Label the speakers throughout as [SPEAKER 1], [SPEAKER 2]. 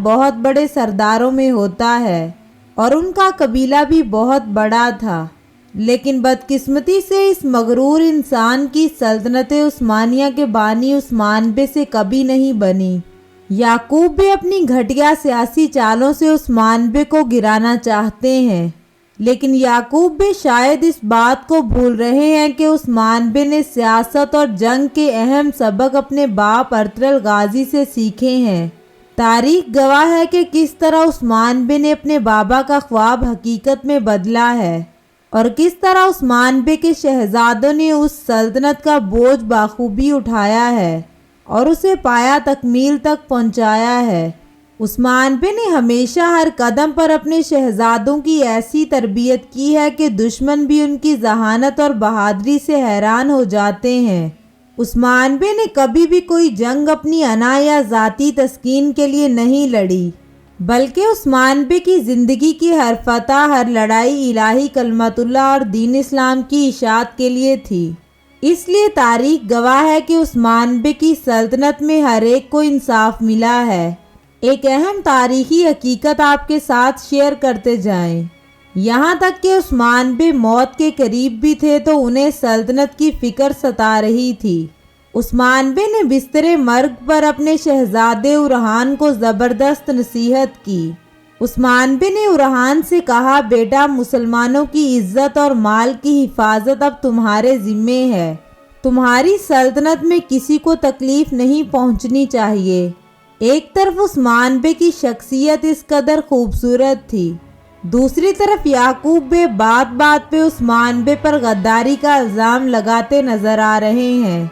[SPEAKER 1] بہت بڑے سرداروں میں ہوتا ہے اور ان کا قبیلہ بھی بہت بڑا تھا، لیکن بدقسمتی سے اس مغرور انسان کی سلطنت عثمانیہ کے بانی عثمان بے سے کبھی نہیں بنی۔ یعقوب بے اپنی گھٹیا سیاسی چالوں سے عثمان بے کو گرانا چاہتے ہیں، لیکن یعقوب بے شاید اس بات کو بھول رہے ہیں کہ عثمان بے نے سیاست اور جنگ کے اہم سبق اپنے باپ ارطغرل غازی سے سیکھے ہیں۔ تاریخ گواہ ہے کہ کس طرح عثمان بے نے اپنے بابا کا خواب حقیقت میں بدلا ہے اور کس طرح عثمان بے کے شہزادوں نے اس سلطنت کا بوجھ بخوبی اٹھایا ہے اور اسے پایا تکمیل تک پہنچایا ہے۔ عثمان بے نے ہمیشہ ہر قدم پر اپنے شہزادوں کی ایسی تربیت کی ہے کہ دشمن بھی ان کی ذہانت اور بہادری سے حیران ہو جاتے ہیں۔ عثمان بے نے کبھی بھی کوئی جنگ اپنی انا یا ذاتی تسکین کے لیے نہیں لڑی، بلکہ عثمان بے کی زندگی کی ہر فتح، ہر لڑائی الہی کلمت اللہ اور دین اسلام کی اشاعت کے لیے تھی۔ اس لیے تاریخ گواہ ہے کہ عثمان بے کی سلطنت میں ہر ایک کو انصاف ملا ہے۔ ایک اہم تاریخی حقیقت آپ کے ساتھ شیئر کرتے جائیں۔ یہاں تک کہ عثمان بے موت کے قریب بھی تھے تو انہیں سلطنت کی فکر ستا رہی تھی۔ عثمان بے نے بستر مرگ پر اپنے شہزادے اورحان کو زبردست نصیحت کی۔ عثمان بے نے اورحان سے کہا، بیٹا، مسلمانوں کی عزت اور مال کی حفاظت اب تمہارے ذمے ہے۔ تمہاری سلطنت میں کسی کو تکلیف نہیں پہنچنی چاہیے۔ ایک طرف عثمان بے کی شخصیت اس قدر خوبصورت تھی، دوسری طرف یعقوب بے بات بات پہ عثمان بے پر غداری کا الزام لگاتے نظر آ رہے ہیں۔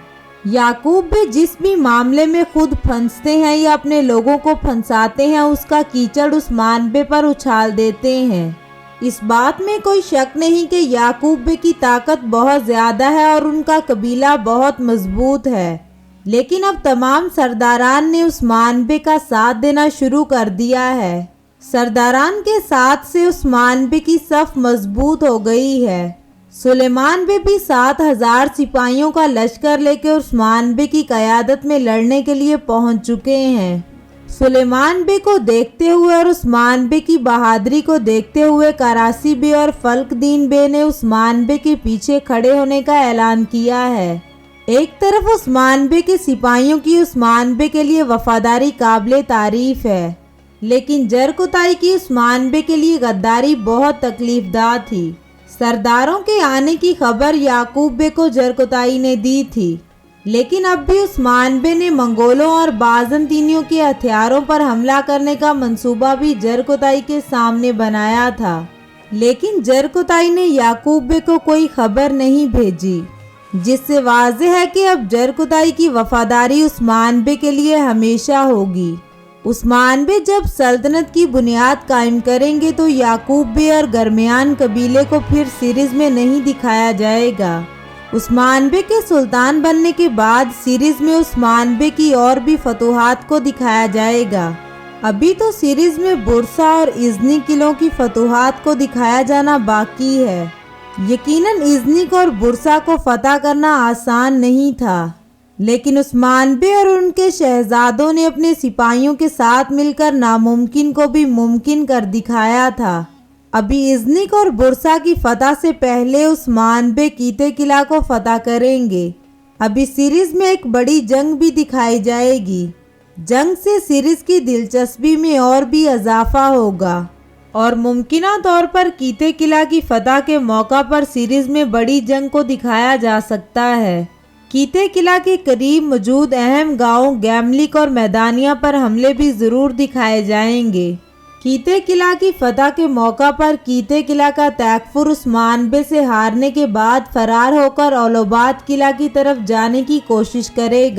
[SPEAKER 1] یعقوب بے جس بھی معاملے میں خود پھنستے ہیں یا اپنے لوگوں کو پھنساتے ہیں، اس کا کیچڑ عثمان بے پر اچھال دیتے ہیں۔ اس بات میں کوئی شک نہیں کہ یعقوب بے کی طاقت بہت زیادہ ہے اور ان کا قبیلہ بہت مضبوط ہے، لیکن اب تمام سرداران نے عثمان بے کا ساتھ دینا شروع کر دیا ہے۔ سرداران کے ساتھ سے عثمان بے کی صف مضبوط ہو گئی ہے۔ سلیمان بے بھی 7,000 سپاہیوں کا لشکر لے کے عثمان بے کی قیادت میں لڑنے کے لیے پہنچ چکے ہیں۔ سلیمان بے کو دیکھتے ہوئے اور عثمان بے کی بہادری کو دیکھتے ہوئے کراسی بے اور فلک دین بے نے عثمان بے کے پیچھے کھڑے ہونے کا اعلان کیا ہے۔ ایک طرف عثمان بے کے سپاہیوں کی عثمان بے کے لیے وفاداری قابل تعریف ہے، لیکن جرقتائی کی عثمان بے کے لیے غداری بہت تکلیف دہ تھی۔ سرداروں کے آنے کی خبر یعقوب بے کو جرقتائی نے دی تھی، لیکن اب بھی عثمان بے نے منگولوں اور بازنطینیوں کے ہتھیاروں پر حملہ کرنے کا منصوبہ بھی جرقتائی کے سامنے بنایا تھا، لیکن جرقتائی نے یعقوب بے کو کوئی خبر نہیں بھیجی، جس سے واضح ہے کہ اب جرقتائی کی وفاداری عثمان بے کے لیے ہمیشہ ہوگی۔ عثمان بے جب سلطنت کی بنیاد قائم کریں گے تو یعقوب بے اور گرمیان قبیلے کو پھر سیریز میں نہیں دکھایا جائے گا۔ عثمان بے کے سلطان بننے کے بعد سیریز میں عثمان بے کی اور بھی فتوحات کو دکھایا جائے گا۔ ابھی تو سیریز میں برسا اور ازنی قلعوں کی فتوحات کو دکھایا جانا باقی ہے۔ یقیناً ازنی اور برسا کو فتح کرنا آسان نہیں تھا، لیکن عثمان بے اور ان کے شہزادوں نے اپنے سپاہیوں کے ساتھ مل کر ناممکن کو بھی ممکن کر دکھایا تھا۔ ابھی ازنی اور برسا کی فتح سے پہلے عثمان بے کیتے قلعہ کو فتح کریں گے۔ ابھی سیریز میں ایک بڑی جنگ بھی دکھائی جائے گی۔ جنگ سے سیریز کی دلچسپی میں اور بھی اضافہ ہوگا اور ممکنہ طور پر کیتے قلعہ کی فتح کے موقع پر سیریز میں بڑی جنگ کو دکھایا جا سکتا ہے۔ کیتے قلعہ کے قریب موجود اہم گاؤں گیملک اور میدانیہ پر حملے بھی ضرور دکھائے جائیں گے۔ کیتے قلعہ کی فتح کے موقع پر کیتے قلعہ کا تیغفر عثمان بے سے ہارنے کے بعد فرار ہو کر اولوباد قلعہ کی طرف جانے کی کوشش کرے گا۔